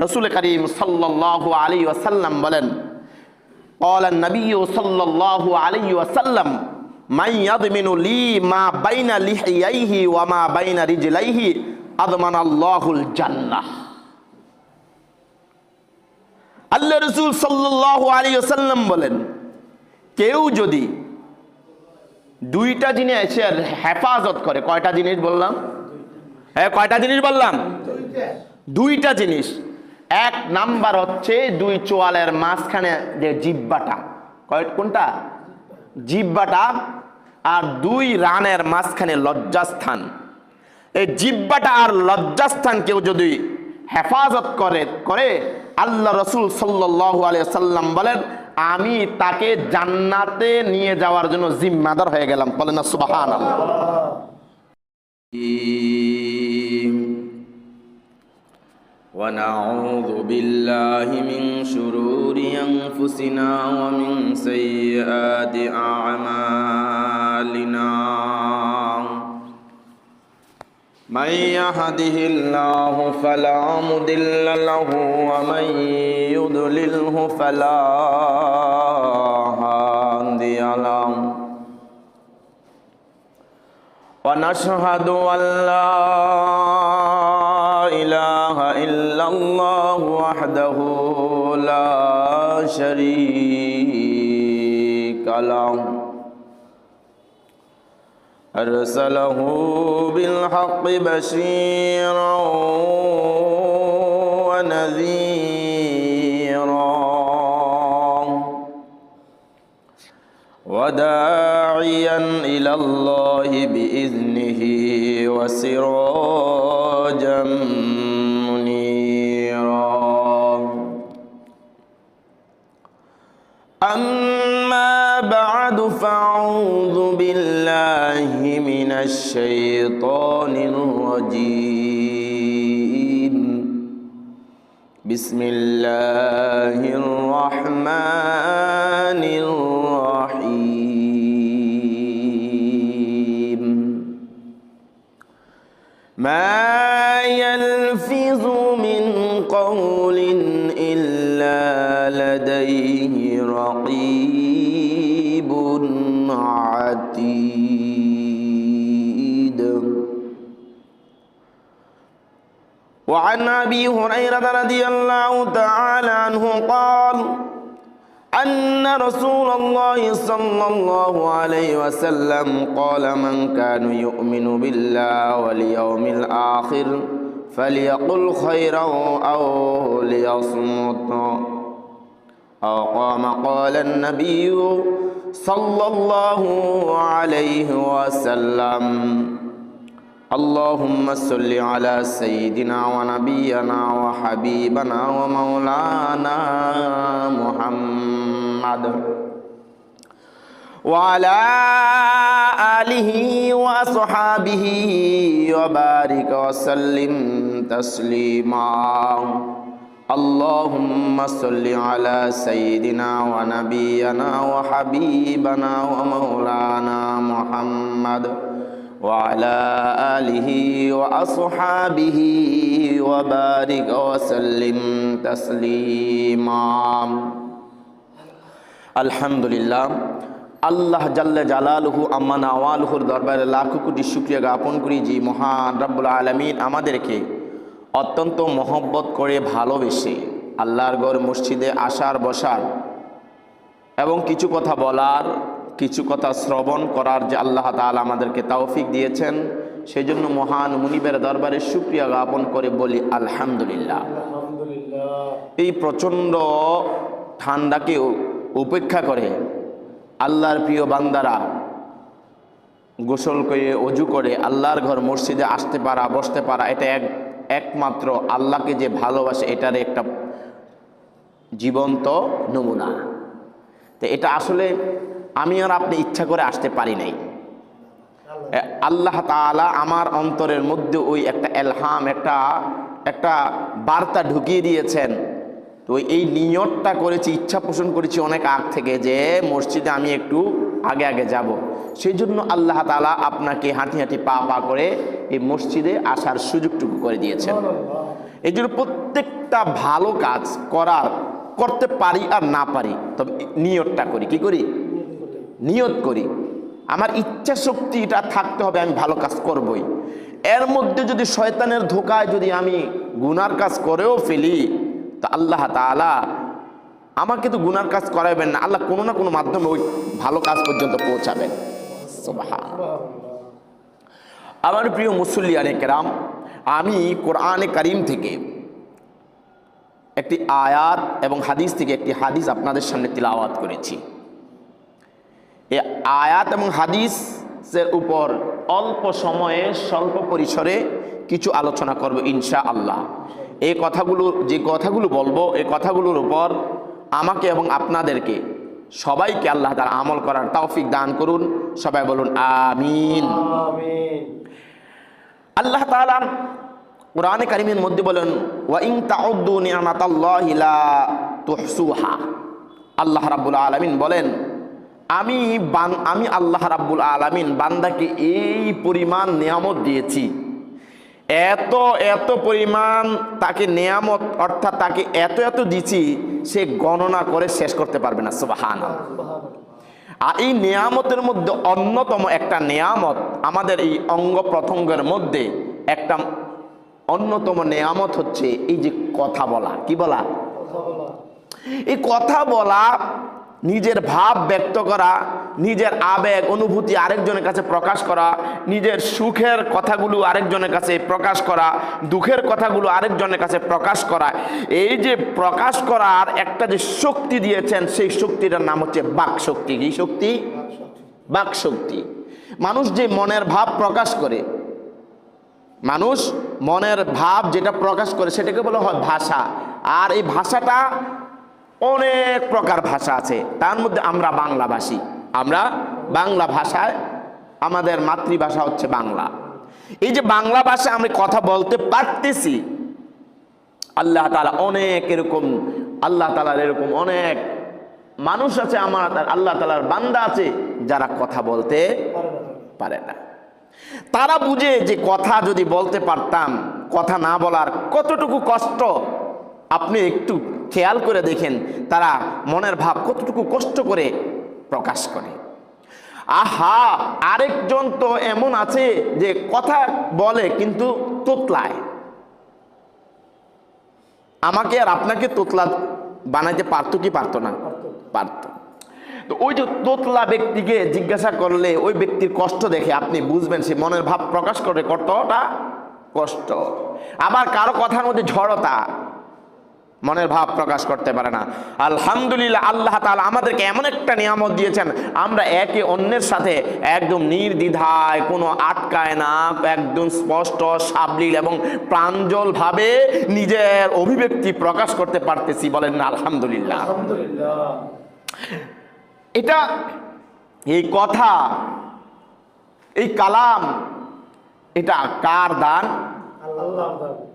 রাসূল করিম সাল্লাল্লাহু আলাইহি ওয়াসাল্লাম বলেন, ক্বালা নবী সাল্লাল্লাহু আলাইহি ওয়াসাল্লাম, মান ইয়াদমিনু লি মা বাইনা লিহিয়াইহি ওয়া মা বাইনা রিজলাইহি আদমানাল্লাহুল জান্নাহ। আল্লাহ রাসূল সাল্লাল্লাহু আলাইহি ওয়াসাল্লাম বলেন, কেউ যদি দুইটা জিনিসের হেফাজত করে, কয়টা জিনিস বললাম? কয়টা জিনিস বললাম? দুইটা জিনিস। এক নাম্বার হচ্ছে দুই চোয়ালের মাঝখানে যে জিহ্বাটা, কোনটা? জিহ্বাটা। আর দুই রানের মাঝখানে লজ্জাস্থান। এই জিহ্বাটা আর লজ্জাস্থান কেউ যদি হেফাজত করে আল্লাহ রাসূল সাল্লাল্লাহু আলাইহি ওয়াসাল্লাম বলেন, আমি তাকে জান্নাতে নিয়ে যাওয়ার জন্য জিম্মাদার হয়ে গেলাম। বলেন না সুবহানাল্লাহ। ونعوذ بالله من شرور أنفسنا ومن سيئات أعمالنا، من يهده الله فلا مضل له ومن يضلله فلا هادي له، ونشهد أن لا إله إلا الله وحده لا شريك له، أرسله بالحق بشيرا ونذيرا وداعيا إلى الله بإذنه وسراجا منيرا. أما بعد فأعوذ بالله من الشيطان الرجيم. بسم الله الرحمن الرحيم. ما يلفظ من قول إلا لديه رقيب عتيد. وعن أبي هريرة رضي الله تعالى عنه قال أن رسول الله صلى الله عليه وسلم قال من كان يؤمن بالله واليوم الآخر فليقل خيرا أو ليصمت، أو قال النبي صلى الله عليه وسلم اللهم صل على سيدنا ونبينا وحبيبنا ومولانا محمد وعلى آله وصحابه وبارك وسلم تسليما. اللهم صل على سيدنا ونبينا وحبيبنا ومولانا محمد وعلى آله وأصحابه وبارك وسلم تسليما. আলহামদুলিল্লাহ, আল্লাহ জাল্লা জালালুহু আম্মা নাওয়ালুহুর দরবারে লাখো কোটি শুকরিয়া জ্ঞাপন করি যে মহান রব্বুল আলামিন আমাদেরকে অত্যন্ত মহব্বত করে ভালোবেসে আল্লাহর ঘর মসজিদে আসার বসার এবং কিছু কথা বলার, কিছু কথা শ্রবণ করার যে আল্লাহ তাআলা আমাদেরকে তৌফিক দিয়েছেন, সেজন্য মহান মুনিবের দরবারে শুকরিয়া জ্ঞাপন করে বলি আলহামদুলিল্লাহ। এই প্রচণ্ড ঠান্ডাকে উপেক্ষা করে আল্লাহর প্রিয় বান্দারা গোসল করে অজু করে আল্লাহর ঘর মসজিদে আসতে পারা, বসতে পারা, এটা একমাত্র আল্লাহকে যে ভালোবাসে এটার একটা জীবন্ত নমুনা। তো এটা আসলে আমি আর আপনি ইচ্ছা করে আসতে পারি নাই। আল্লাহ তাআলা আমার অন্তরের মধ্যে ওই একটা এলহাম, একটা বার্তা ঢুকিয়ে দিয়েছেন। তো এই নিয়তটা করেছি, ইচ্ছা পোষণ করেছি অনেক আগ থেকে যে মসজিদে আমি একটু আগে আগে যাব। সেই জন্য আল্লাহ তাআলা আপনাকে হাঁটি হাঁটি পা পা করে এই মসজিদে আসার সুযোগটুকু করে দিয়েছেন। এই জন্য প্রত্যেকটা ভালো কাজ করতে পারি আর না পারি, তবে নিয়তটা করি। কি করি? নিয়ত করি। আমার ইচ্ছা শক্তিটা থাকতে হবে, আমি ভালো কাজ করবই। এর মধ্যে যদি শয়তানের ধোকায় যদি আমি গুনার কাজ করেও ফেলি, তা আল্লাহ তাআলা আমাকে তো গুনার কাজ করাবেন না, আল্লাহ কোনো না কোনো মাধ্যমে ওই ভালো কাজ পর্যন্ত পৌঁছাবেন। সুবহানাল্লাহ। আমার প্রিয় মুসল্লিয়ানে কেরাম, আমি কোরআনে কারীম থেকে একটি আয়াত এবং হাদিস থেকে একটি হাদিস আপনাদের সামনে তিলাওয়াত করেছি। এই আয়াত এবং হাদিসের উপর অল্প সময়ে স্বল্প পরিসরে কিছু আলোচনা করব ইনশাআল্লাহ। এই কথাগুলো, যে কথাগুলো বলবো, এই কথাগুলোর উপর আমাকে এবং আপনাদেরকে সবাইকে আল্লাহ তাআলা আমল করার তৌফিক দান করুন। সবাই বলুন আমিন। আল্লাহ তাআলা কোরআনে কারীমের মধ্যে বলেন, ওয়া ইন তাউদ্দু নি'মাতাল্লাহি লা তুহসুহা। আল্লাহ রাব্বুল আলামিন বলেন, আমি আল্লাহ রাব্বুল আলামিন বান্দাকে এই পরিমাণ নিয়ামত দিয়েছি, এত পরিমাণ তাকে নিয়ামত, অর্থাৎ তাকে এত দিয়েছি, সে গণনা করে শেষ করতে পারবে না। সুবহানাল্লাহ। আর এই নিয়ামতের মধ্যে অন্যতম একটা নিয়ামত, আমাদের এই অঙ্গ প্রত্যঙ্গের মধ্যে একটা অন্যতম নিয়ামত হচ্ছে এই যে কথা বলা। কি বলা? এই কথা বলা, নিজের ভাব ব্যক্ত করা, নিজের আবেগ অনুভূতি আরেকজনের কাছে প্রকাশ করা, নিজের সুখের কথাগুলো আরেকজনের কাছে প্রকাশ করা, দুঃখের কথাগুলো আরেকজনের কাছে প্রকাশ করা। এই যে প্রকাশ করার একটা যে শক্তি দিয়েছেন, সেই শক্তিটার নাম হচ্ছে বাক শক্তি। কি শক্তি? বাক শক্তি। মানুষ যে মনের ভাব প্রকাশ করে, মানুষ মনের ভাব যেটা প্রকাশ করে সেটাকে বলা হয় ভাষা। আর এই ভাষাটা অনেক প্রকার ভাষা আছে, তার মধ্যে আমরা বাংলাভাষী। আমরা বাংলা ভাষায়, আমাদের মাতৃভাষা হচ্ছে বাংলা। এই যে বাংলা ভাষায় আমরা কথা বলতে পারতেছি, আল্লাহ তাআলা অনেক এরকম, আল্লাহ তাআলার এরকম অনেক মানুষ আছে, আমার আল্লাহ তাআলার বান্দা আছে যারা কথা বলতে পারে না। তারা বুঝে যে কথা যদি বলতে পারতাম, কথা না বলার কতটুকু কষ্ট। আপনি একটু খেয়াল করে দেখেন, তারা মনের ভাব কতটুকু কষ্ট করে প্রকাশ করে। আহা, আরেকজন তো এমন আছে যে কথা বলে কিন্তু তোতলায়। আমাকে আর আপনাকে তোতলা বানাইতে পারতো কি পারতো না? পারতো। তো ওই যে তোতলা ব্যক্তিকে জিজ্ঞাসা করলে ওই ব্যক্তির কষ্ট দেখে আপনি বুঝবেন সে মনের ভাব প্রকাশ করে কতটা কষ্ট। আবার কারো কথার মধ্যে ঝড়তা, মনের ভাব প্রকাশ করতে পারে না। আলহামদুলিল্লাহ, আল্লাহ তাআলা আমাদেরকে এমন একটা নিয়ামত দিয়েছেন, আমরা একে অন্যের সাথে একদম নির্দ্বিধায়, কোনো আটকায় না, একদম স্পষ্ট, সাবলীল এবং প্রাঞ্জল ভাবে নিজের অভিব্যক্তি প্রকাশ করতে পারতেছি। বলেন না আলহামদুলিল্লাহ। এটা, এই কথা, এই কালাম, এটা কার দান?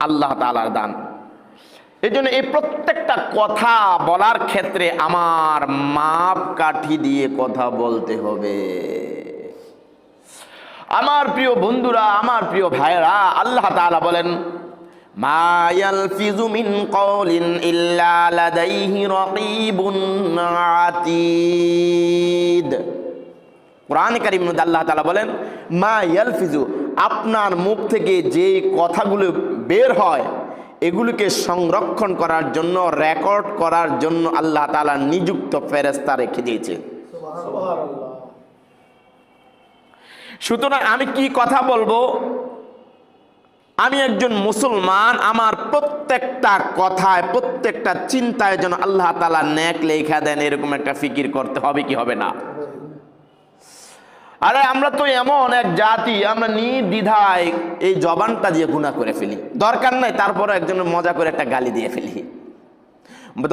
আল্লাহ তাআলার দান। এই জন্য এই প্রত্যেকটা কথা বলার ক্ষেত্রে আমার মাপকাঠি দিয়ে কথা বলতে হবে। আমার প্রিয় বন্ধুরা, আমার প্রিয় ভাইরা, আল্লাহ তাআলা বলেন, মা ইয়ালফিযু মিন কওলিন ইল্লা লাদাইহি রাকীবুন আতীদ। কোরআনে কারীমের মধ্যে আল্লাহ তাআলা বলেন, মা ইয়ালফিযু, আপনার মুখ থেকে যে কথাগুলো বের হয় এগুলিকে সংরক্ষণ করার জন্য, রেকর্ড করার জন্য আল্লাহ তাআলা নিযুক্ত ফেরেশতা রেখে দিয়েছে। সুতরাং আমি কি কথা বলবো, আমি একজন মুসলমান, আমার প্রত্যেকটা কথায়, প্রত্যেকটা চিন্তায় যেন আল্লাহ তাআলা নেক লেখা দেন, এরকম একটা ফিকির করতে হবে কি হবে না? আরে আমরা তো এমন এক জাতি, আমরা নির্দ্বিধায় এই জবানটা দিয়ে গুনাহ করে ফেলি। দরকার নাই তারপরে একজনের মজা করে একটা গালি দিয়ে ফেলি,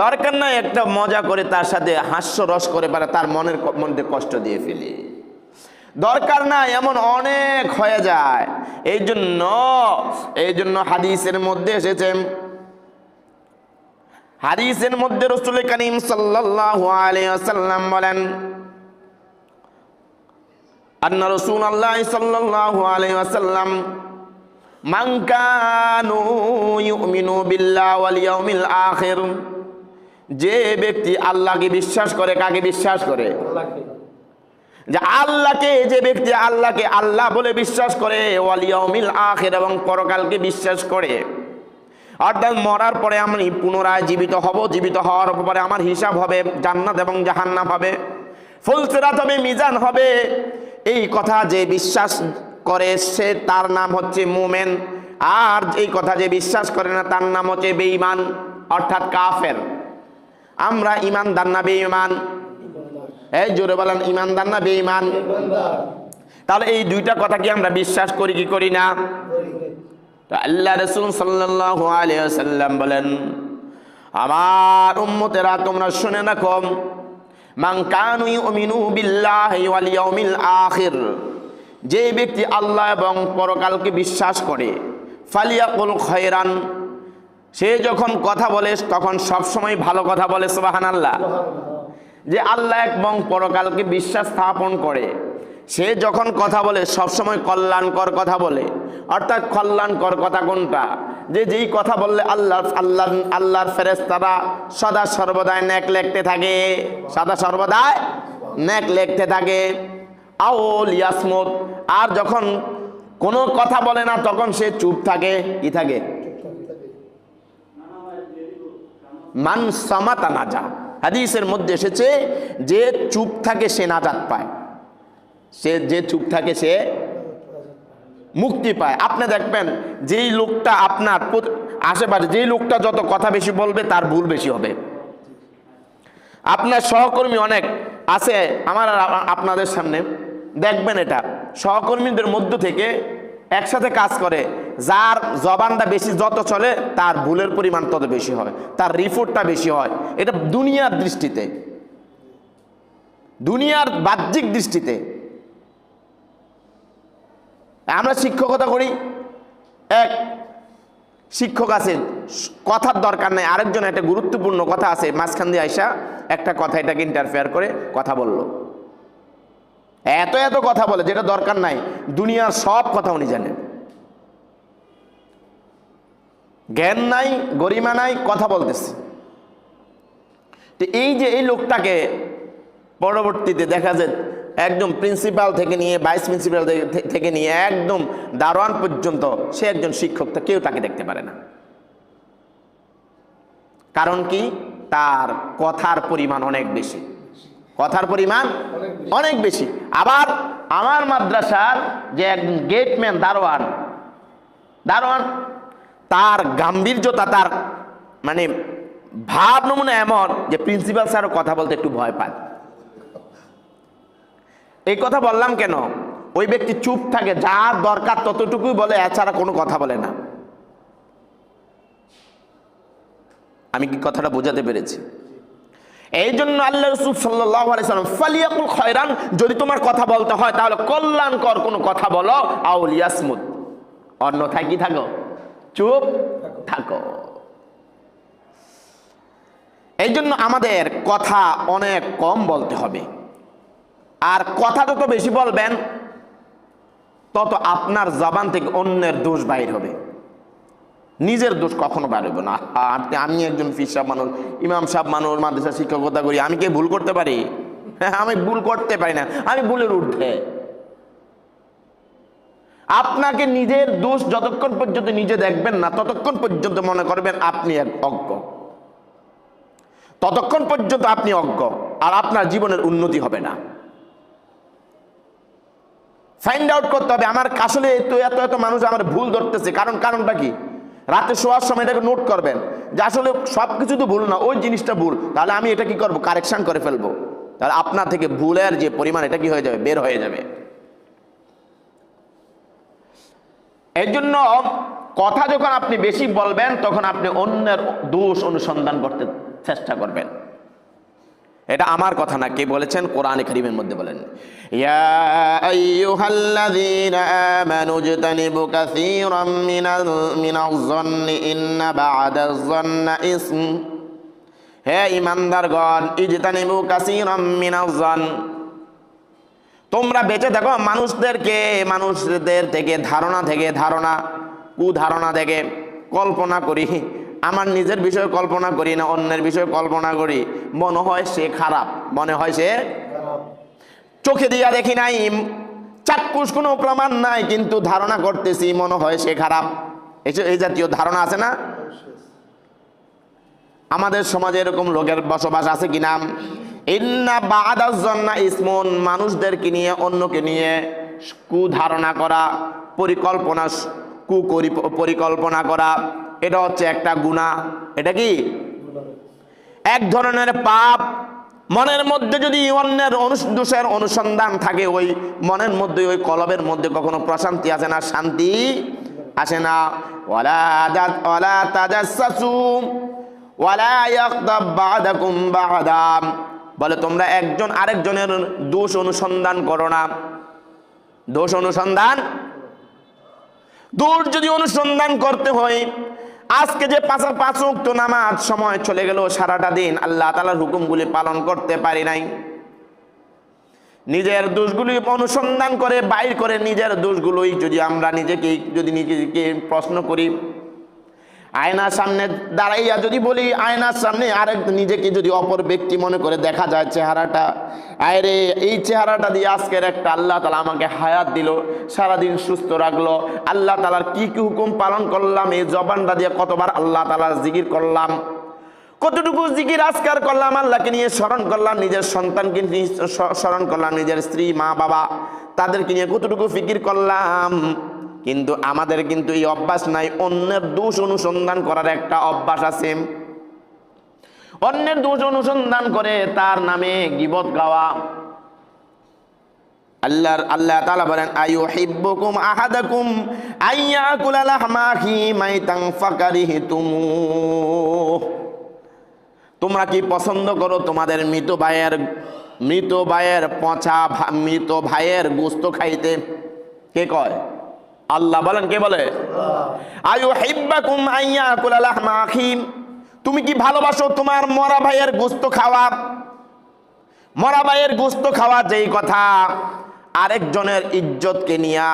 দরকার নাই একটা মজা করে তার সাথে হাস্যরস করে পারে তার মনের মধ্যে কষ্ট দিয়ে ফেলি, দরকার নাই, এমন অনেক হয়ে যায়। এই জন্য হাদিসের মধ্যে এসেছে, হাদিসের মধ্যে রাসূল করিম সাল্লাল্লাহু আলাইহি ওয়াসাল্লাম বলেন, আন্না রাসূলুল্লাহ সাল্লাল্লাহু আলাইহি ওয়াসাল্লাম মান কানু ইউমিনু বিল্লাহি ওয়াল ইয়াউমিল আখির, যে ব্যক্তি আল্লাহকে বিশ্বাস করে, কাকে বিশ্বাস করে? যে আল্লাহকে, যে ব্যক্তি আল্লাহকে আল্লাহ বলে বিশ্বাস করে, ওয়াল ইয়াউমিল আখির এবং পরকালকে বিশ্বাস করে, অর্থাৎ মরার পরে আমি পুনরায় জীবিত হব, জীবিত হওয়ার পরে আমার হিসাব হবে, জান্নাত এবং জাহান্নাম হবে, ফুলসিরাত হবে, মিজান হবে, এই কথা যে বিশ্বাস করে সে তার নাম হচ্ছে মুমিন। আর এই কথা যে বিশ্বাস করে না তার নাম হচ্ছে বেঈমান, অর্থাৎ কাফের। আমরা ঈমানদার না বেঈমান? এই জোরে বলেন, ঈমানদার না বেঈমান? তাহলে এই দুইটা কথা কি আমরা বিশ্বাস করি কি করি না? তো আল্লাহ রাসূল সাল্লাল্লাহু আলাইহি ওয়াসাল্লাম বলেন, আমার উম্মতেরা তোমরা শুনে রাখো, মান কানু ইউমিনু বিল্লাহি ওয়াল ইয়াউমিল আখির, যে ব্যক্তি আল্লাহ এবং পরকালকে বিশ্বাস করে, ফালিয়াকুল খায়রান, সে যখন কথা বলে তখন সবসময় ভালো কথা বলে। সুবহানাল্লাহ। যে আল্লাহ এবং পরকালকে বিশ্বাস স্থাপন করে সে যখন কথা বলে সবসময় কল্যাণকর কথা বলে। অর্থাৎ কল্যাণকর কথা কোনটা? যে যেই কথা বললে আল্লাহর ফেরেশতারা সদা সর্বদাই নেক লিখতে থাকে, সদা সর্বদাই নেক লিখতে থাকে। আউল ইয়াসমুত, আর যখন কোনো কথা বলে না তখন সে চুপ থাকে। কি থাকে? মান সামাতা নাজা, হাদিসের মধ্যে এসেছে যে চুপ থাকে সে নাজাত পায়, সে যে চুপ থাকে সে মুক্তি পায়। আপনি দেখবেন যেই লোকটা আপনার আশেপাশে, যেই লোকটা যত কথা বেশি বলবে তার ভুল বেশি হবে। আপনার সহকর্মী অনেক আছে আমার আপনাদের সামনে, দেখবেন এটা সহকর্মীদের মধ্য থেকে একসাথে কাজ করে, যার জবানটা বেশি যত চলে তার ভুলের পরিমাণ তত বেশি হয়, তার রিপোর্টটা বেশি হয়। এটা দুনিয়ার দৃষ্টিতে, দুনিয়ার বাহ্যিক দৃষ্টিতে। আমরা শিক্ষকতা করি, এক শিক্ষক আছে, কথার দরকার নেই, আরেকজন একটা গুরুত্বপূর্ণ কথা আছে, মাঝখান দিয়ে আইসা একটা কথা এটাকে ইন্টারফেয়ার করে কথা বললো, এত এত কথা বলে যেটা দরকার নাই, দুনিয়ার সব কথা উনি জানেন, জ্ঞান নাই, গরিমা নাই, কথা বলতেছে। তো এই যে এই লোকটাকে পরবর্তীতে দেখা যায় একদম প্রিন্সিপাল থেকে নিয়ে ভাইস প্রিন্সিপাল থেকে নিয়ে একদম দারোয়ান পর্যন্ত সে একজন শিক্ষক, তা কেউ তাকে দেখতে পারে না। কারণ কি? তার কথার পরিমাণ অনেক বেশি, কথার পরিমাণ অনেক বেশি। আবার আমার মাদ্রাসার যে একজন গেটম্যান, দারোয়ান, তার গাম্ভীর্যতা, তার মানে ভাব নমুনা এমন যে প্রিন্সিপাল স্যারও কথা বলতে একটু ভয় পায়। এই কথা বললাম কেন? ওই ব্যক্তি চুপ থাকে, যার দরকার ততটুকুই বলে, এছাড়া কোনো কথা বলে না। আমি কি কথাটা বোঝাতে পেরেছি? এই জন্য আল্লাহ রাসূল সাল্লাল্লাহু আলাইহি ওয়াসাল্লাম ফালিয়াকুল খায়রান, যদি তোমার কথা বলতে হয় তাহলে কল্যাণকর কোনো কথা বলো, আউল ইয়াসমুত, অন্যথায় কি থাকো? চুপ থাকো। এই জন্য আমাদের কথা অনেক কম বলতে হবে। আর কথা যত বেশি বলবেন তত আপনার জবান থেকে অন্যের দোষ বাইর হবে, নিজের দোষ কখনো বাইর হবে না। আমি একজন পীর সাহেব মানুষ, ইমাম সাহেব মানুষ, মাদ্রাসা শিক্ষকতা করি, আমি কি ভুল করতে পারি? আমি ভুল করতে পারি না, আমি ভুলের ঊর্ধ্বে। আপনাকে নিজের দোষ যতক্ষণ পর্যন্ত নিজে দেখবেন না ততক্ষণ পর্যন্ত মনে করবেন আপনি এক অজ্ঞ, ততক্ষণ পর্যন্ত আপনি অজ্ঞ, আর আপনার জীবনের উন্নতি হবে না। ফাইন্ড আউট করতে হবে আমার আসলে এত এত মানুষ আমার ভুল ধরতেছে, কারণটা কি? রাতে শোয়ার সময় এটাকে নোট করবেন যে আসলে সব কিছু তো ভুল না, ওই জিনিসটা ভুল, তাহলে আমি এটা কি করব? কারেকশন করে ফেলবো। তাহলে আপনার থেকে ভুলের যে পরিমাণ এটা কি হয়ে যাবে? বের হয়ে যাবে। এই জন্য কথা যখন আপনি বেশি বলবেন তখন আপনি অন্যের দোষ অনুসন্ধান করতে চেষ্টা করবেন। এটা আমার কথা না, কে বলেছেন? কোরআনে কারীমের মধ্যে বলেন, ইয়া আইয়ুহাল্লাযীনা আমানু ইজতানিবু কাসীরাম মিনাজ-যন্নি ইন্না বা'দাজ-যন্নি ইসম। হে ঈমানদারগণ, ইজতানিবু কাসীরাম মিনাজ-যন্ন, তোমরা বেঁচে থাকো মানুষদের থেকে ধারণা, কুধারণা দেখে কল্পনা করি, আমার নিজের বিষয়ে কল্পনা করি না অন্যের বিষয়ে কল্পনা করি, মনে হয় সে খারাপ, মনে হয় সে চোখে দিয়া দেখি নাই, চাক্ষুষ কোনো প্রমাণ নাই, কিন্তু ধারণা করতেছি মনে হয় সে খারাপ। এই জাতীয় ধারণা আছে না? আমাদের সমাজে এরকম লোকের বসবাস আছে কিনা? ইন্না বাদাজ জন্না ইসমুন, মানুষদেরকে নিয়ে অন্যকে নিয়ে কুধারণা করা, পরিকল্পনা করা, এটা হচ্ছে একটা গুনাহ। এটা কি এক ধরনের পাপ। মনের মধ্যে যদি অন্যের দোষের অনুসন্ধান থাকে, ওই মনের মধ্যে, ওই কলবের মধ্যে কখনো প্রশান্তি আসে না, শান্তি আসে না। ওয়ালা তাজাসসু ওয়ালা ইয়াগতাব বা'দাকুম বা'দা, বলে তোমরা একজন আরেকজনের দোষ অনুসন্ধান করো না। দোষ যদি অনুসন্ধান করতে হয়, আজকে যে পাঁচ ওয়াক্ত নামাজ সময় চলে গেল, সারাটা দিন আল্লাহ তাআলার হুকুমগুলি পালন করতে পারি নাই, নিজের দোষগুলি অনুসন্ধান করে বাইর করে নিজের দোষগুলোই যদি আমরা নিজেকে প্রশ্ন করি, আয়নার সামনে দাঁড়াইয়া যদি বলি, আয়নার সামনে আরেক নিজেকে যদি অপর ব্যক্তি মনে করে দেখা যায় চেহারাটা, আরে এই চেহারাটা দিয়ে আজকের একটা আল্লাহ তাআলা আমাকে হায়াত দিল, সারাদিন সুস্থ রাখলো, আল্লাহ তাআলার কি কি হুকুম পালন করলাম, এই জবানটা দিয়ে কতবার আল্লাহ তাআলার জিকির করলাম, কতটুকু জিকির আজকার করলাম, আল্লাহকে নিয়ে স্মরণ করলাম, নিজের সন্তানকে নিয়ে স্মরণ করলাম, নিজের স্ত্রী মা বাবা তাদেরকে নিয়ে কতটুকু ফিকির করলাম। কিন্তু আমাদের কিন্তু এই অভ্যাস নাই। অন্যের দোষ অনুসন্ধান করার একটা অভ্যাস আছে, অন্যের দোষ অনুসন্ধান করে তার নামে গীবত গাওয়া। আল্লাহ তাআলা বলেন, আইয়ুহিব্বুকুম আহাদাকুম আইয়াকুলা লাহমা আখি মাইতান ফাকারিহতুমুহ, তোমরা কি পছন্দ করো তোমাদের মৃত ভাইয়ের পচা মৃত ভাইয়ের গোশত খাইতে? কে কয়? আল্লাহ বলেন। কে বলে? আইয়ুহিব্বুকুম আইয়াকুলা লাহমা আখি, তুমি কি ভালোবাসো তোমার মরা ভাইয়ের গোশত খাওয়া? মরা ভাইয়ের গোশত খাওয়া যেই কথা, আরেকজনের ইজ্জতকে নিয়া,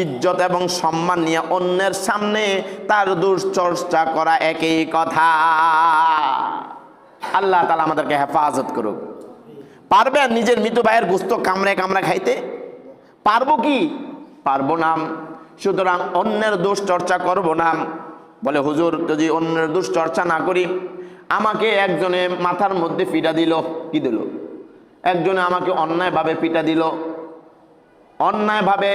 ইজ্জত এবং সম্মান নিয়ে অন্যের সামনে তার দুশ্চর্চা করা একই কথা। আল্লাহ তাআলা আমাদেরকে হেফাজত করুক। পারবেন নিজের মৃত ভাইয়ের গোশত কামড়ে খাইতে? পারবো কি? পারবো না। সুতরাং অন্যের দোষ চর্চা করব না। বলে হুজুর যদি অন্যের দোষ চর্চা না করি, আমাকে একজনে মাথার মধ্যে পিটা দিল, কি দিল? একজনে আমাকে অন্যায়ভাবে পিটা দিল, অন্যায়ভাবে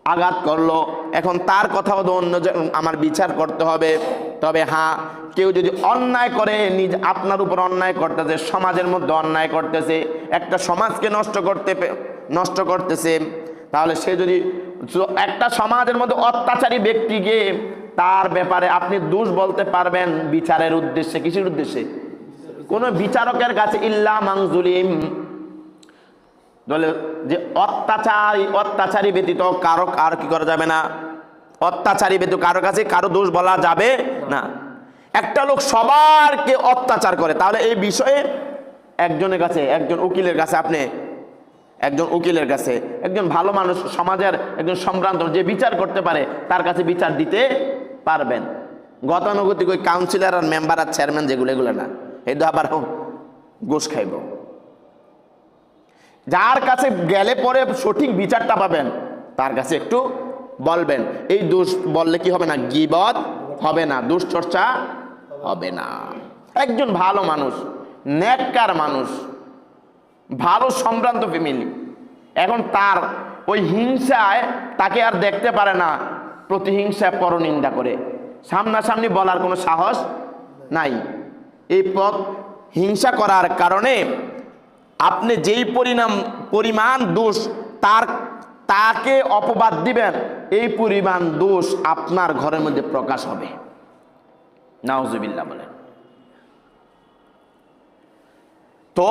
আঘাত করলো, এখন তার কথাও তো অন্য আমার বিচার করতে হবে। তবে হ্যাঁ, কেউ যদি অন্যায় করে, আপনার উপর অন্যায় করতেছে, সমাজের মধ্যে অন্যায় করতেছে, একটা সমাজকে নষ্ট করতেছে, তাহলে সে যদি একটা সমাজের মধ্যে অত্যাচারী ব্যক্তিকে, তার ব্যাপারে আপনি দোষ বলতে পারবেন বিচারের উদ্দেশ্যে। কিসের উদ্দেশ্যে? কোন বিচারকের কাছে। ইল্লা মান যুলিম, বলে যে অত্যাচারী ব্যতীত কারো আর কি করা যাবে না, অত্যাচারী ব্যতীত কারো কাছে কারো দোষ বলা যাবে না। একটা লোক সবারকে অত্যাচার করে, তাহলে এই বিষয়ে একজনের কাছে, একজন উকিলের কাছে, আপনি একজন উকিলের কাছে, একজন ভালো মানুষ, সমাজের একজন সম্ভ্রান্ত যে বিচার করতে পারে, তার কাছে বিচার দিতে পারবেন। গতানুগতিক ওই কাউন্সিলর আর মেম্বার আর চেয়ারম্যান যেগুলো, এগুলো না, এই তো আবার ঘুষ খাইব। যার কাছে গেলে পরে সঠিক বিচারটা পাবেন, তার কাছে একটু বলবেন। এই দোষ বললে কি হবে না? গীবত হবে না, দুশ্চর্চা হবে না। একজন ভালো মানুষ, নেককার মানুষ, ভালো সম্ভ্রান্ত ফ্যামিলি, এখন তার ওই হিংসায় তাকে আর দেখতে পারে না, প্রতিহিংসা পরনিন্দা করে, সামনাসামনি বলার কোনো সাহস নাই। এই হিংসা করার কারণে আপনি যেই পরিমাণ দোষ তাকে অপবাদ দিবেন, এই পরিমাণ দোষ আপনার ঘরের মধ্যে প্রকাশ হবে। নাউজুবিল্লাহ বলেন। তো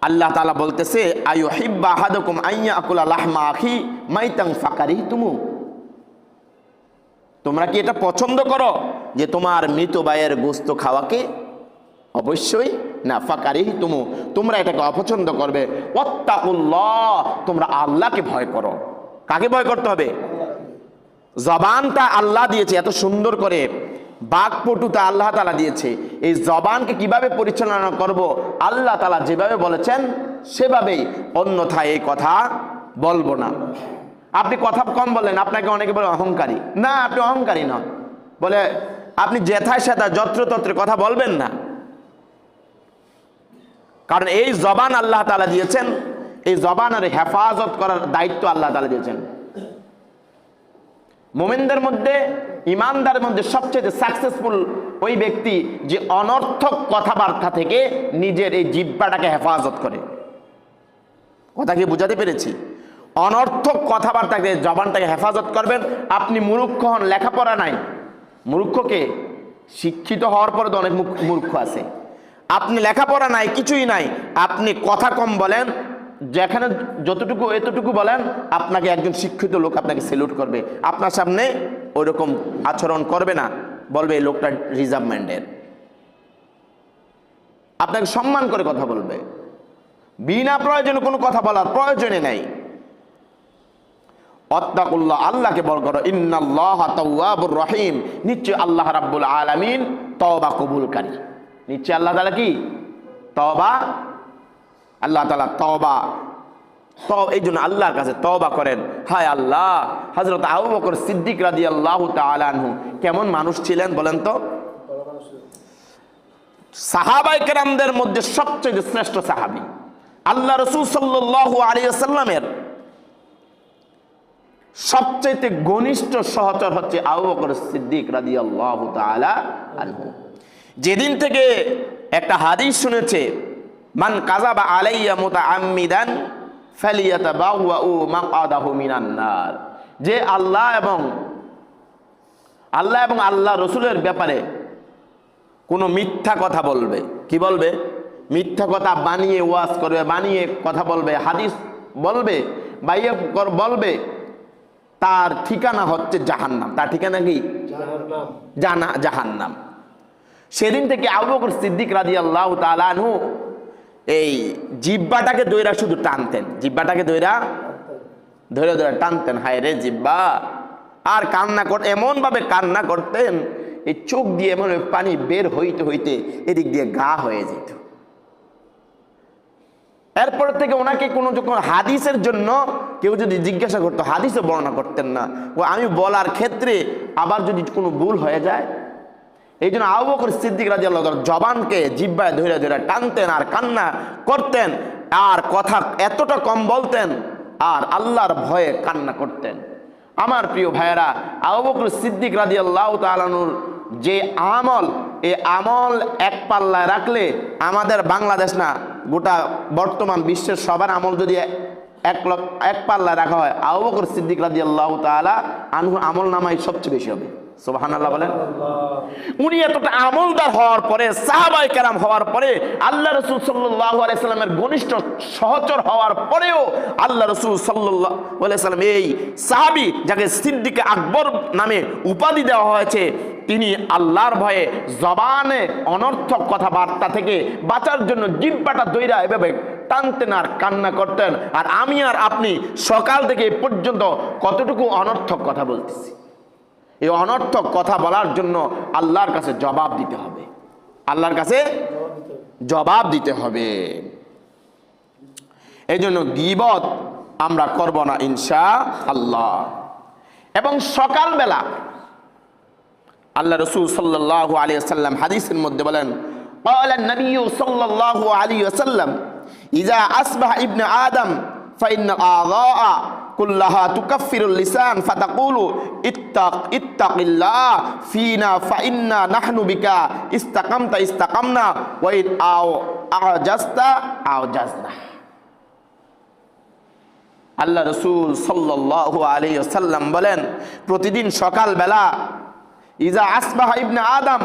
আল্লাহ তাআলা বলতেছে, আইয়ুহিব্বু আহাদুকুম আইয়াকুলা লাহমা আখি মাইতান ফাকারিহতুমু, তোমরা কি এটা পছন্দ করো যে তোমার মৃত ভাইয়ের গোশত খাওয়াকে? অবশ্যই না। ফাকারিহতুমু, তোমরা এটাকে অপছন্দ করবে। ওয়াত্তাকুল্লাহ, তোমরা আল্লাহকে ভয় করো। কাকে ভয় করতে হবে? জবানটা আল্লাহ দিয়েছে এত সুন্দর করে, বাকপটুতা আল্লাহ তাআলা দিয়েছে। এই জবানকে কিভাবে পরিচালনা করব, আল্লাহ তাআলা যেভাবে বলেছেন সেভাবেই, অন্যথায় এই কথা বলবো না। আপনি কথা কম বলেন, আপনাকে অনেকে বলে অহংকারী। না, আপনি অহংকারী নন। বলে আপনি যেথায় সেথায় যত্রতত্র কথা বলবেন না, কারণ এই জবান আল্লাহ তাআলা দিয়েছেন, এই জবানের হেফাজত করার দায়িত্ব আল্লাহ তাআলা দিয়েছেন। মুমিনদের মধ্যে, ইমানদারের মধ্যে সবচেয়ে সাকসেসফুল ওই ব্যক্তি যে অনর্থক কথাবার্তা থেকে নিজের এই জিহ্বাটাকে হেফাজত করে। কথা কি বুঝাতে পেরেছি? অনর্থক কথাবার্তাকে, জবানটাকে হেফাজত করবেন। আপনি মূর্খ হন, লেখাপড়া নাই, মূর্খকে শিক্ষিত হওয়ার পরে তো অনেক মূর্খ আছে। আপনি লেখাপড়া নাই, কিছুই নাই, আপনি কথা কম বলেন, যেখানে যতটুকু এতটুকু বলেন, আপনাকে একজন শিক্ষিত লোক আপনাকে স্যালুট করবে, আপনার সামনে ওইরকম আচরণ করবে না, বলবে এই লোকটা রিজার্ভ মাইন্ডের, আপনাকে সম্মান করে কথা বলবে, বিনা প্রয়োজনে কোনো কথা বলার প্রয়োজনে নাই। অত্তাকুল্লাহ, আল্লাহকে বল করো, ইন্নাল্লাহা তাওয়াবুর রহিম, নিশ্চয় আল্লাহ রাব্বুল আলামিন তওবা কবুলকারী। নিশ্চয় আল্লাহ তাআলা কি তওবা, আল্লাহ তাআলা তওবা, এই জন্য আল্লাহর কাছে তওবা করেন। হায় আল্লাহ, হযরত আবু বকর সিদ্দিক রাদিয়াল্লাহু তাআলা আনহু কেমন মানুষ ছিলেন বলেন তো? সাহাবায়ে কেরামদের মধ্যে সবচেয়ে শ্রেষ্ঠ সাহাবী, আল্লাহ রাসূল সাল্লাল্লাহু আলাইহি ওয়াসাল্লামের সবচেয়ে ঘনিষ্ঠ সহচর হচ্ছে আবু বকর সিদ্দিক রাদিয়াল্লাহু তাআলা আনহু। যেদিন থেকে একটা হাদিস শুনেছে, মান কাযাবা আলাইয়া মুতাআম্মিদান ফালিয়াতাবাওয়াউ মাকআদাহু মিনান নার, যে আল্লাহ এবং আল্লাহ রসুলের ব্যাপারে কোনো মিথ্যা কথা বলবে, কি বলবে? মিথ্যা কথা বানিয়ে ওয়াজ করবে, বানিয়ে কথা বলবে, হাদিস বলবে, বাইয়ে বলবে, তার ঠিকানা হচ্ছে জাহান্নাম। তার ঠিকানা কি? জাহান্নাম। সেদিন থেকে আবু বকর সিদ্দিক রাদিয়াল্লাহু তাআলা আনহু এই জিহ্বাটাকে দইরা শুধু টানতেন, জিহ্বাটাকে ধরে টানতেন, হায় রে জিহ্বা। আর কান্না এমন ভাবে কান্না করতেন, এই চোখ দিয়ে এমন পানি বের হইতে হইতে এদিক দিয়ে গা হয়ে যেত। এরপর থেকে ওনাকে কোনো যখন হাদিসের জন্য কেউ যদি জিজ্ঞাসা করতো, হাদিসও বর্ণনা করতেন না। ও আমি বলার ক্ষেত্রে আবার যদি কোনো ভুল হয়ে যায়, এই জন্য আবু বকর সিদ্দিক রাদিয়াল্লাহু তাআলা জবানকে জিহ্বায় ধরে ধরে টানতেন আর কান্না করতেন, আর কথা এতটা কম বলতেন, আর আল্লাহর ভয়ে কান্না করতেন। আমার প্রিয় ভাইয়েরা, আবু বকর সিদ্দিক রাদিয়াল্লাহু তাআলা আনহুর যে আমল, এই আমল এক পাল্লায় রাখলে আমাদের বাংলাদেশ না, গোটা বর্তমান বিশ্বের সবার আমল যদি এক পাল্লায় রাখা হয়, আবু বকর সিদ্দিক রাদিয়াল্লাহু তাআলা আনহুর আমল নামাই সবচেয়ে বেশি হবে। সুবহানাল্লাহ বলেন। উনি এতটা আমলদার হওয়ার পরে, সাহাবায়ে কেরাম হওয়ার পরে, আল্লাহ রাসূল সাল্লাল্লাহু আলাইহি সাল্লামের ঘনিষ্ঠ সহচর হওয়ার পরেও আল্লাহ রাসূল সাল্লাল্লাহু আলাইহি সাল্লাম এই সাহাবী, যাকে সিদ্দিকে আকবর নামে উপাধি দেওয়া হয়েছে, তিনি আল্লাহর ভয়ে জবানে অনর্থক কথাবার্তা থেকে বাঁচার জন্য জিহ্বাটা দইরা এভাবে টানতেন আর কান্না করতেন। আর আমি আর আপনি সকাল থেকে এই পর্যন্ত কতটুকু অনর্থক কথা বলতেছি। এই অনর্থক কথা বলার জন্য আল্লাহর কাছে জবাব দিতে হবে, আল্লাহর কাছে জবাব দিতে হবে। এই জন্য গীবত আমরা করব না ইনশাআল্লাহ। এবং সকালবেলা আল্লাহ রাসূল সাল্লাল্লাহু আলাইহি ওয়াসাল্লাম হাদিসের মধ্যে বলেন, ক্বালা নবী সাল্লাল্লাহু আলাইহি ওয়াসাল্লাম, ইযা আসবাহা ইবনু আদম ফাইন্নাল আযা কুল্লাহা তুকাফিরুল লিসান ফাতাকুলু ইত্তাকিল্লাহ ফিনা ফাইন্না নাহনু বিকা ইস্তাকামতা ইস্তাকামনা ওয়া ইন আজাজতা আজাজনা। আল্লাহ রাসূল সাল্লাল্লাহু আলাইহি ওয়াসাল্লাম বলেন, প্রতিদিন সকালবেলা ইজা আসবাহা ইবনে আদম,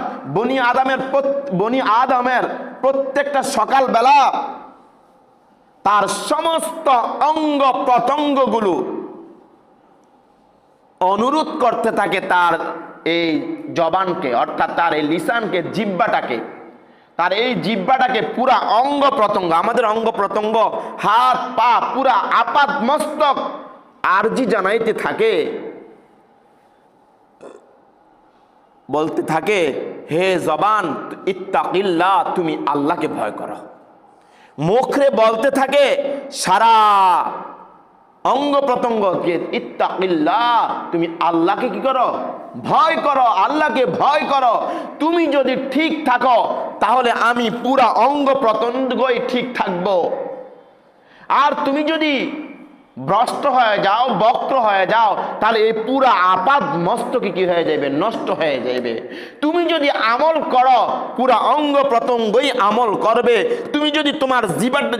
বনি আদমের প্রত্যেকটা সকালবেলা তার সমস্ত অঙ্গ প্রত্যঙ্গগুলো অনুরোধ করতে থাকে তার এই জবানকে, অর্থাৎ তার এই লিসানকে, জিহ্বাটাকে, তার এই জিহ্বাটাকে, পুরা অঙ্গ প্রত্যঙ্গ, আমাদের অঙ্গ প্রত্যঙ্গ, হাত পা পুরা আপাত মস্তক আরজি জানাইতে থাকে বলতে থাকে, হে জবান ইত্তাকিল্লাহ, তুমি আল্লাহকে ভয় করো। মুখে বলতে থাকে সারা অঙ্গ প্রত্যঙ্গকে, ইত্তাকিল্লাহ, তুমি আল্লাহকে কি করো? ভয় করো, আল্লাহকে ভয় করো। তুমি যদি ঠিক থাকো তাহলে আমি পুরা অঙ্গ প্রত্যঙ্গই ঠিক থাকবো। আর তুমি যদি ভ্রষ্ট হয়ে যাও, বক্র হয়ে যাও, তাহলে এই পুরা আপাদ মস্তকে কি হয়ে যাবে? নষ্ট হয়ে যাবে। তুমি যদি আমল করো, পুরা অঙ্গ প্রত্যঙ্গই আমল করবে। তুমি যদি তোমার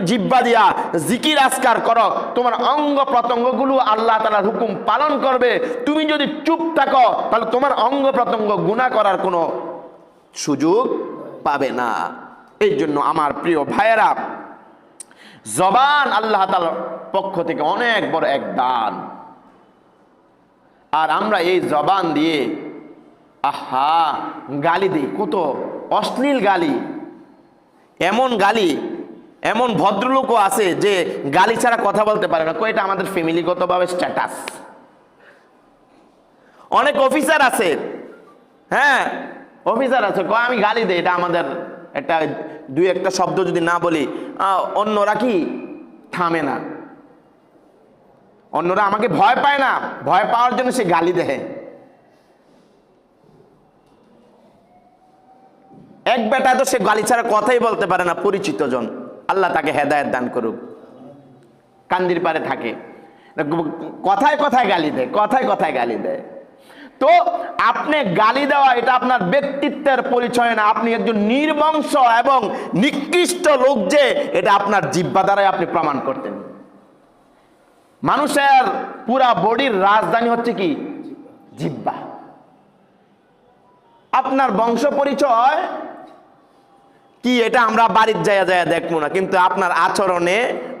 জিহ্বা দিয়া জিকির আজকার করো, তোমার অঙ্গ প্রত্যঙ্গগুলো আল্লাহ তাআলার হুকুম পালন করবে। তুমি যদি চুপ থাকো তাহলে তোমার অঙ্গ প্রত্যঙ্গ গুনাহ করার কোনো সুযোগ পাবে না। এই জন্য আমার প্রিয় ভাইয়েরা, জবান আল্লাহ তাআলার পক্ষ থেকে অনেক বড় এক দান। আর আমরা এই জবান দিয়ে গালি দিই, কত অশ্লীল গালি। এমন গালি, এমন ভদ্রলোকও আছে যে গালি ছাড়া কথা বলতে পারে না, এটা আমাদের ফ্যামিলিগতভাবে স্ট্যাটাস। অনেক অফিসার আছে, হ্যাঁ অফিসার আছে, আমি গালি দিই, এটা আমাদের একটা দুই একটা শব্দ যদি না বলি অন্যরা কি থামে না, অন্যরা আমাকে ভয় পায় না, ভয় পাওয়ার জন্য সে গালি দেয়। এক বেটা তো সে গালি ছাড়া কথাই বলতে পারে না, পরিচিত জন, আল্লাহ তাকে হেদায়েত দান করুক, কান্দির পারে থাকে, কথায় কথায় গালি দেয়, কথায় কথায় গালি দেয়। তো আপনি গালি দেওয়া এটা আপনার ব্যক্তিত্বের পরিচয় না, আপনি একজন নির্বংশ এবং নিকৃষ্ট লোক যে এটা আপনার জিহ্বা দ্বারাই আপনি প্রমাণ করতেন। মানুষের পুরা বডির রাজধানী হচ্ছে কি? জিহ্বা। আপনার বংশ পরিচয় কি এটা আমরা বাড়ির জায়গা জায়গা দেখবো না, কিন্তু আপনার আচরণে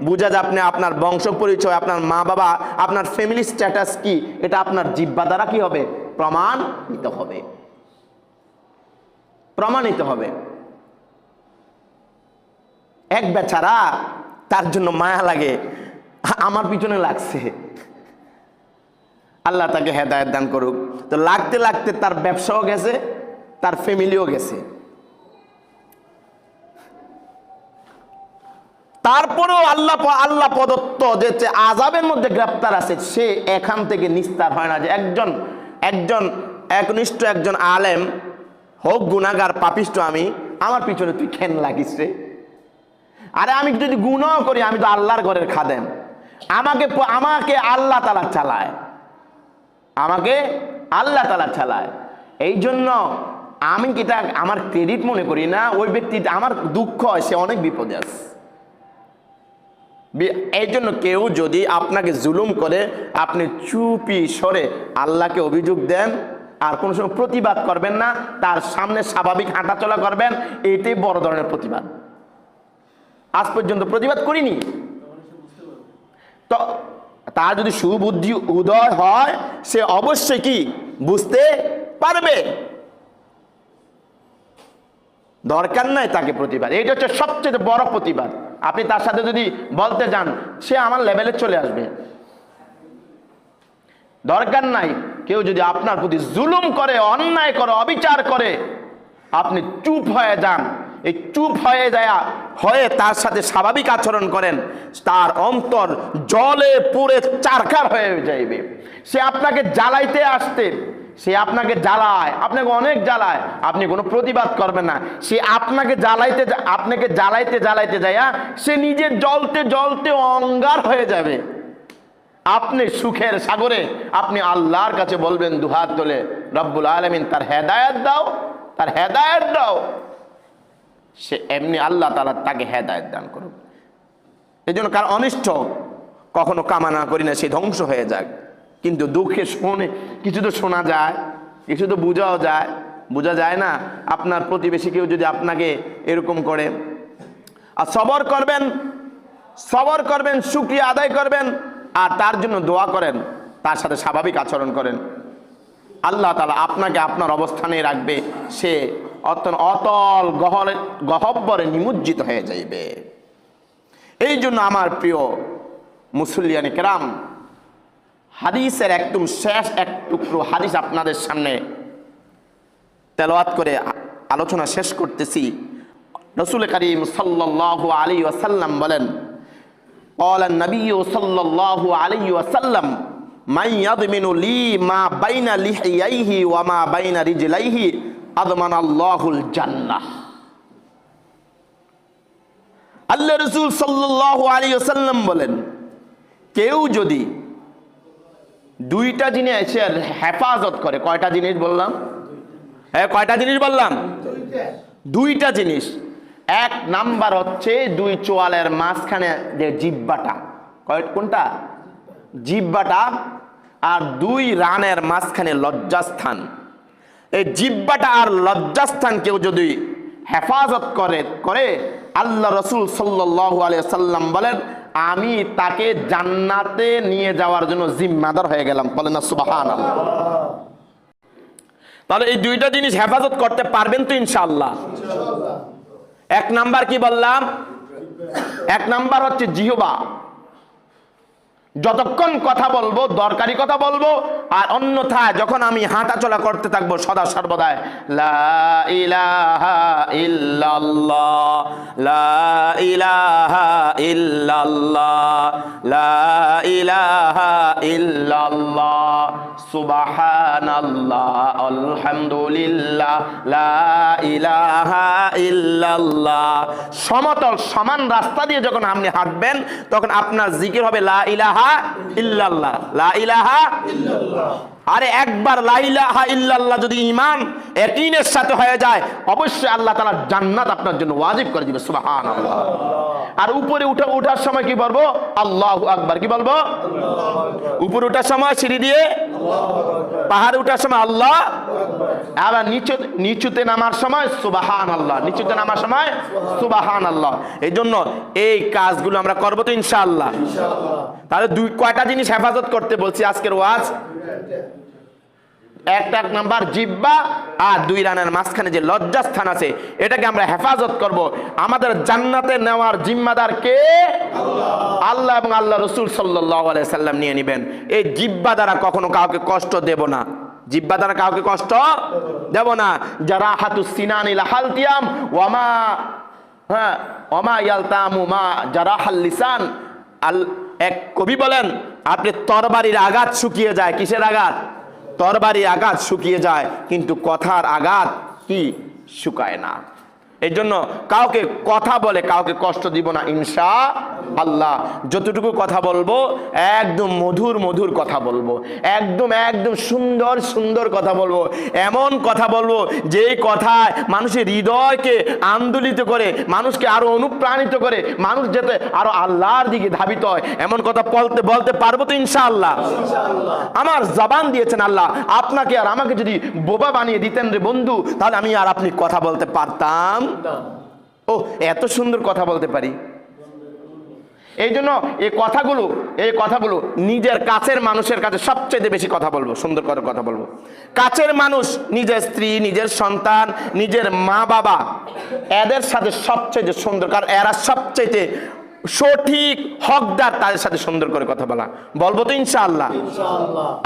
বোঝা যায় আপনি আপনার বংশ পরিচয়, আপনার মা বাবা, আপনার ফ্যামিলি স্ট্যাটাস কি, এটা আপনার জিহ্বা দ্বারা কি হবে? প্রমাণিত হবে, প্রমাণিত হবে। এক বেচারা, তার জন্য মায়া লাগে, আমার পিছনে লাগছে, আল্লাহ তাকে হেদায়েত দান করুক। তো লাগতে লাগতে তার ব্যবসাও গেছে, তার ফ্যামিলিও গেছে। তারপরেও আল্লাহ প্রদত্ত যে আযাবের মধ্যে গ্রেপ্তার আছে, সে এখান থেকে নিস্তার হয় না যে একনিষ্ঠ একজন আলেম হোক গুনাহগার পাপিষ্ঠ, আমার পিছনে তুই কেন লাগিস রে? আরে আমি যদি গুনাহ করি, আমি তো আল্লাহর ঘরের খাদেম, আমাকে আল্লাহ তাআলা চালায়, আমাকে আল্লাহ তাআলা চালায়। এই জন্য আমি এটা আমার ক্রেডিট মনে করি না, ওই ব্যক্তি, আমার দুঃখ হয়, সে অনেক বিপদে আছে। এই জন্য কেউ যদি আপনাকে জুলুম করে, আপনি চুপি সরে আল্লাহকে অভিযোগ দেন, আর কোনো সময় প্রতিবাদ করবেন না, তার সামনে স্বাভাবিক হাঁটাচলা করবেন, এটাই বড় ধরনের প্রতিবাদ। আজ পর্যন্ত প্রতিবাদ করিনি, তো তার যদি সুবুদ্ধি উদয় হয়, সে অবশ্যই কি বুঝতে পারবে। দরকার নাই তাকে প্রতিবাদ, এটা হচ্ছে সবচেয়ে বড় প্রতিবাদ। আপনি তার সাথে যদি বলতে যান, সে আমার লেভেলে চলে আসবে। দরকার নাই, কেউ যদি আপনার প্রতি জুলুম করে, অন্যায় করে, অবিচার করে, আপনি চুপ হয়ে যান। এই চুপ হয়ে তার সাথে স্বাভাবিক আচরণ করেন, তার অন্তর জলে পুড়ে চারখার হয়ে যাইবে। সে আপনাকে জ্বালাইতে আসতে, সে আপনাকে জ্বালায়, আপনাকে অনেক জ্বালায়, আপনি কোনো প্রতিবাদ করবেন না। সে আপনাকে জ্বালাইতে যাইয়া সে নিজে জ্বলতে জ্বলতে অঙ্গার হয়ে যাবে। আপনি সুখের সাগরে আপনি আল্লাহর কাছে বলবেন দুহাত তুলে, রব্বুল আলামিন তার হেদায়েত দাও, তার হেদায়েত দাও। সে এমনি আল্লাহ তাআলা তাকে হেদায়েত দান করুক। এই জন্য কার অনিষ্ট কখনো কামনা করি না সে ধ্বংস হয়ে যাক, কিন্তু দুঃখে শোনে কিছু তো শোনা যায়, কিছু তো বোঝা যায় না। আপনার প্রতিবেশী কেউ যদি আপনাকে এরকম করে, আর সবর করবেন, শুকরিয়া আদায় করবেন, আর তার জন্য দোয়া করেন, তার সাথে স্বাভাবিক আচরণ করেন, আল্লাহ তাআলা আপনাকে আপনার অবস্থানে রাখবে, সে অতল গহব্বরে নিমজ্জিত হয়ে যাইবে। এই জন্য আমার প্রিয় মুসল্লিয়ানে কেরাম, হাদিসের একদম শেষ এক টুকরো হাদিস আপনাদের সামনে তেলাওয়াত করে আলোচনা শেষ করতেছি। রাসূল করিম সাল্লাল্লাহু আলাইহি ওয়াসাল্লাম বলেন, قال النبي صلى الله عليه وسلم من يضمن لي ما بين لحييه وما بين رجليه أضمن الله الجنة। আল্লাহ রাসূল সাল্লাল্লাহু আলাইহি ওয়াসাল্লাম বলেন, কেউ যদি দুইটা জিনিসের হেফাজত করে, কয়টা জিনিস বললাম? কয়টা জিনিস বললাম? দুইটা জিনিস। এক নাম্বার হচ্ছে দুই চোয়ালের মাঝখানে যে জিহ্বাটা, কোনটা? জিহ্বাটা। আর দুই রানের মাঝখানে লজ্জাস্থান। এই জিহ্বাটা আর লজ্জাস্থান কেউ যদি হেফাজত করে আল্লাহ রাসূল সাল্লাল্লাহু আলাইহি ওয়াসাল্লাম বলেন, আমি তাকে জান্নাতে নিয়ে যাওয়ার জন্য জিম্মাদার হয়ে গেলাম। বলেন না সুবহানাল্লাহ। তাহলে এই দুইটা জিনিস হেফাজত করতে পারবেন তো ইনশাআল্লাহ? এক নাম্বার কি বললাম? এক নাম্বার হচ্ছে জিহ্বা। যতক্ষণ কথা বলবো দরকারি কথা বলবো, আর অন্যথায় যখন আমি হাঁটা চলা করতে থাকবো সদা সর্বদাই লা ইলাহা ইল্লাল্লাহ, লা ইলাহা ইল্লাল্লাহ, লা ইলাহা ইল্লাল্লাহ, সুবহানাল্লাহ, আলহামদুলিল্লাহ, লা ইলাহা ইল্লাল্লাহ। সমতল সমান রাস্তা দিয়ে যখন আপনি হাঁটবেন তখন আপনার জিকির হবে লা ইলাহা ইল্লাল্লাহ, লা ইলাহা ইল্লাল্লাহ। আরে একবার লা ইলাহা ইল্লাল্লাহ যদি ঈমান ইয়াকিনের সাথে হয়ে যায়, অবশ্যই আল্লাহ তাআলা জান্নাত আপনার জন্য ওয়াজিব করে দিবে। সুবহানাল্লাহ। আর উপরে ওঠার সময় কি বলবো? আল্লাহু আকবার। কি বলবো? উপরে ওঠার সময় সিঁড়ি দিয়ে পাহাড়ে ওঠার সময় আল্লাহ, আবার নিচুতে নামার সময় সুবহানাল্লাহ, নিচুতে নামার সময় সুবহানাল্লাহ। এই জন্য এই কাজগুলো আমরা করবো তো ইনশাআল্লাহ। তাহলে কয়টা জিনিস হেফাজত করতে বলছি আজকের ওয়াজ? একটা নাম্বার জিহ্বা, আর দুই রানের মাঝখানে যে লজ্জাস্থান আছে এটাকে আমরা হেফাজত করব। আমাদের জান্নাতে নেওয়ার জিম্মাদার কে? আল্লাহ এবং আল্লাহ রাসূল সাল্লাল্লাহু আলাইহি সাল্লাম নিয়ে নেবেন। এই জিহ্বা দ্বারা কখনো কাউকে কষ্ট দেব না, জিহ্বা দ্বারা কাউকে কষ্ট দেব না। জারাহাতুস সিনানি লাহালতিয়াম ওয়ামা ওয়ামা ইয়ালতামু মা জারাহাল লিসান। এক কবি বলেন, আপনি তরবারির আঘাত শুকিয়ে যায়। কিসের আঘাত? তরবারির আঘাত শুকিয়ে যায়, কিন্তু কথার আঘাত কি শুকায় না। এই জন্য কাউকে কথা বলে কাউকে কষ্ট দিব না ইনশাআল্লাহ। যতটুকু কথা বলবো একদম মধুর মধুর কথা বলবো, একদম সুন্দর সুন্দর কথা বলবো, এমন কথা বলবো যেই কথায় মানুষের হৃদয়কে আন্দোলিত করে, মানুষকে আরো অনুপ্রাণিত করে, মানুষ যাতে আরো আল্লাহর দিকে ধাবিত হয়, এমন কথা বলতে পারবো তো ইনশাআল্লাহ। আমার জবান দিয়েছেন আল্লাহ, আপনাকে আর আমাকে যদি বোবা বানিয়ে দিতেন রে বন্ধু, তাহলে আমি আর আপনি কথা বলতে পারতাম? ও এত সুন্দর কথা বলতে পারি। এই জন্য এই কথাগুলো নিজের কাছের মানুষের কাছে সবচেয়ে বেশি কথা বলবো, সুন্দর করে কথা বলবো। কাছের মানুষ, নিজের স্ত্রী, নিজের সন্তান, নিজের মা বাবা, এদের সাথে সবচেয়ে সুন্দর, কারণ এরা সবচেয়ে সঠিক হকদার, তাদের সাথে সুন্দর করে কথা বলবো তো ইনশাআল্লাহ।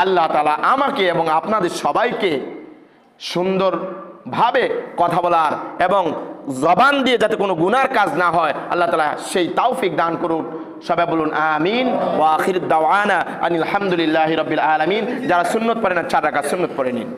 আল্লাহ তাআলা আমাকে এবং আপনাদের সবাইকে সুন্দর ভাবে কথা বলার এবং জবান দিয়ে যাতে কোনো গুনার কাজ না হয়, আল্লাহ তাআলা সেই তৌফিক দান করুন। সবাই বলুন আমিন। ওয়া আখিরু দাওয়ানা আনিল হামদুলিল্লাহি রাব্বিল আলামিন। যারা সুন্নত পড়েন 4 রাকাত সুন্নত পড়ে নিন।